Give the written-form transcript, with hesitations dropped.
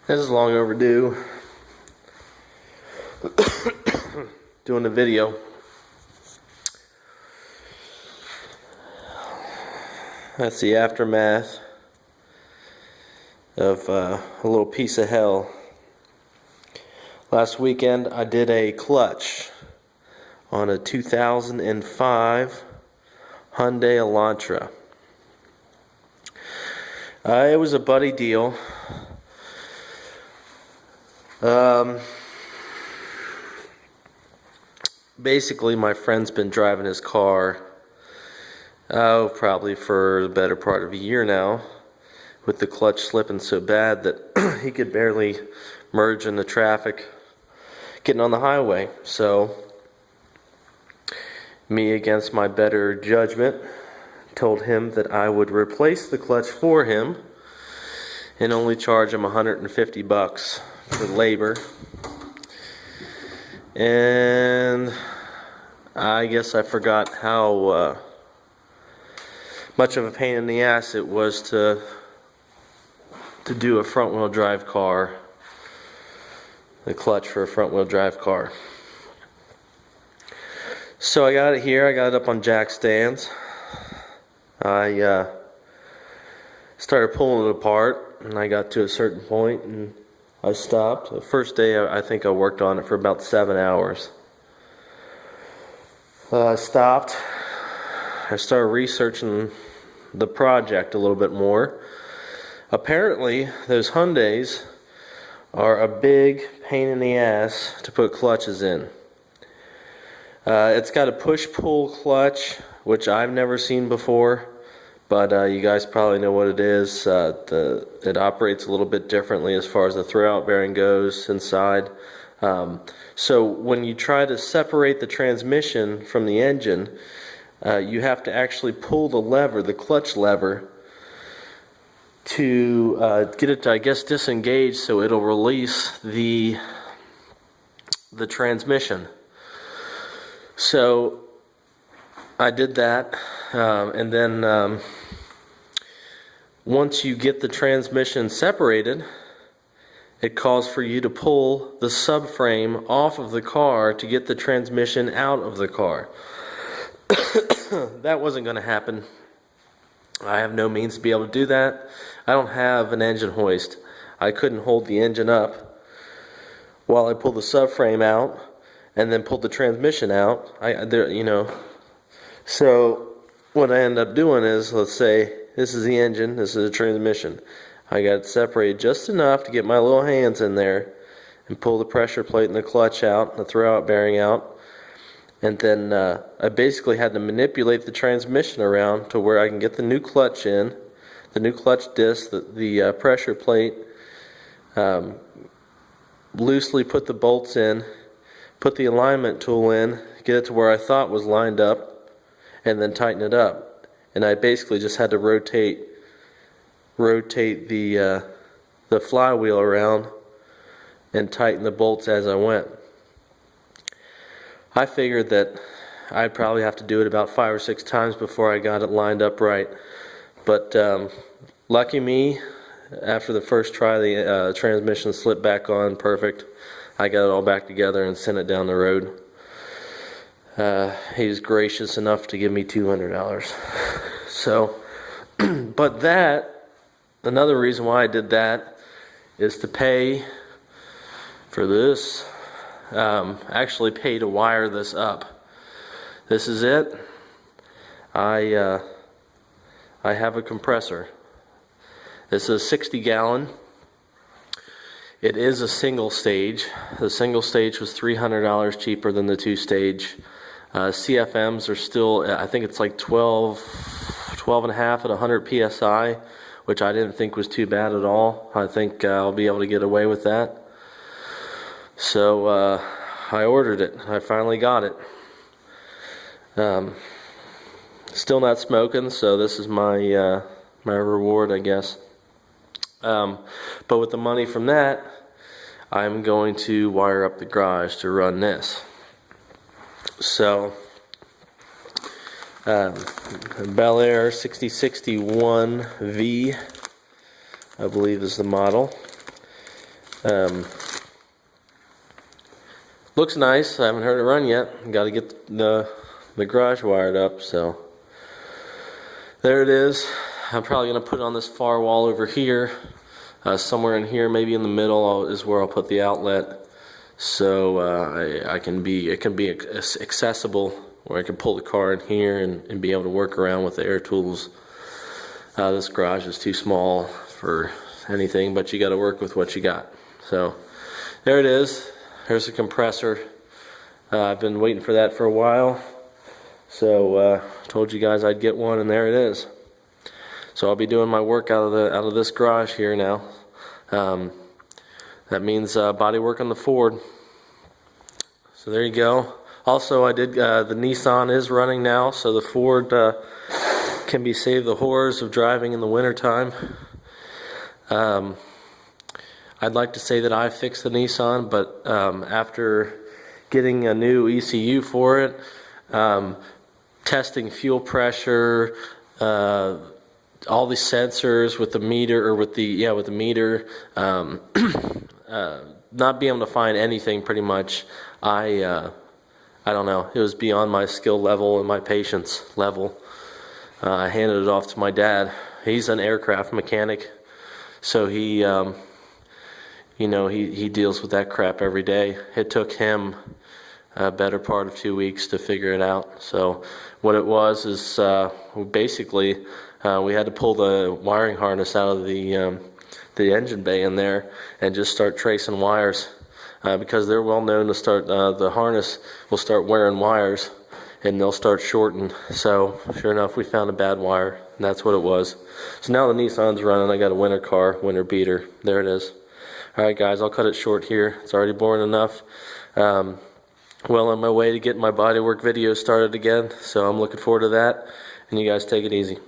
This is long overdue. Doing a video. That's the aftermath of a little piece of hell. Last weekend I did a clutch on a 2005 Hyundai Elantra. It was a buddy deal. Basically, my friend's been driving his car, probably for the better part of a year now, with the clutch slipping so bad that he could barely merge in the traffic getting on the highway. So, me, against my better judgment, told him that I would replace the clutch for him and only charge him $150 for labor. And I guess I forgot how much of a pain in the ass it was to do a front wheel drive car, the clutch for a front wheel drive car. So I got it here, I got it up on jack stands. I started pulling it apart, and I got to a certain point and I stopped. The first day I think I worked on it for about 7 hours. I stopped. I started researching the project a little bit more. Apparently, those Hyundais are a big pain in the ass to put clutches in. It's got a push-pull clutch, which I've never seen before, but you guys probably know what it is. It operates a little bit differently as far as the throw-out bearing goes inside. So when you try to separate the transmission from the engine, you have to actually pull the lever, the clutch lever, to get it to, I guess, disengage so it'll release the transmission. So I did that, and then once you get the transmission separated, it calls for you to pull the subframe off of the car to get the transmission out of the car. That wasn't going to happen. I have no means to be able to do that. I don't have an engine hoist. I couldn't hold the engine up while I pulled the subframe out and then pulled the transmission out. So what I end up doing is, let's say this is the engine, this is the transmission. I got it separated just enough to get my little hands in there and pull the pressure plate and the clutch out, the throw-out bearing out. And then I basically had to manipulate the transmission around to where I can get the new clutch in, the new clutch disc, the pressure plate, loosely put the bolts in, put the alignment tool in, get it to where I thought was lined up, and then tighten it up. And I basically just had to rotate the flywheel around and tighten the bolts as I went. I figured that I'd probably have to do it about 5 or 6 times before I got it lined up right. But lucky me, after the first try, the transmission slipped back on perfect. I got it all back together and sent it down the road. He was gracious enough to give me $200. So, but another reason why I did that is to pay for this. Actually pay to wire this up. This is it. I have a compressor. This is a 60-gallon. It is a single stage. The single stage was $300 cheaper than the 2-stage. CFMs are still, I think it's like 12 and a half at 100 PSI, which I didn't think was too bad at all. I think I'll be able to get away with that. So I ordered it. I finally got it. Still not smoking, so this is my my reward, I guess. But with the money from that, I'm going to wire up the garage to run this. So, Bel Air 6061V, I believe is the model. Looks nice. I haven't heard it run yet. Got to get the garage wired up. So there it is. I'm probably going to put it on this far wall over here. Somewhere in here, maybe in the middle, is where I'll put the outlet. So it can be accessible, where I can pull the car in here and be able to work around with the air tools. This garage is too small for anything, but you got to work with what you got. So there it is. There's a compressor. I've been waiting for that for a while. So told you guys I'd get one, and there it is. So I'll be doing my work out of this garage here now. That means body work on the Ford. So there you go. Also, I did the Nissan is running now, so the Ford can be saved the horrors of driving in the wintertime. I'd like to say that I fixed the Nissan, but after getting a new ECU for it, testing fuel pressure, all the sensors with the meter, or with the meter, not being able to find anything pretty much. I don't know. It was beyond my skill level and my patience level. I handed it off to my dad. He's an aircraft mechanic, so he deals with that crap every day. It took him a better part of 2 weeks to figure it out. So what it was is basically we had to pull the wiring harness out of the engine bay in there and just start tracing wires, because they're well known to start, the harness will start wearing wires and they'll start shorting. So sure enough, we found a bad wire, and that's what it was. So now the Nissan's running. I got a winter beater. There it is. Alright guys, I'll cut it short here. It's already boring enough. Well on my way to getting my bodywork video started again, so I'm looking forward to that, and you guys take it easy.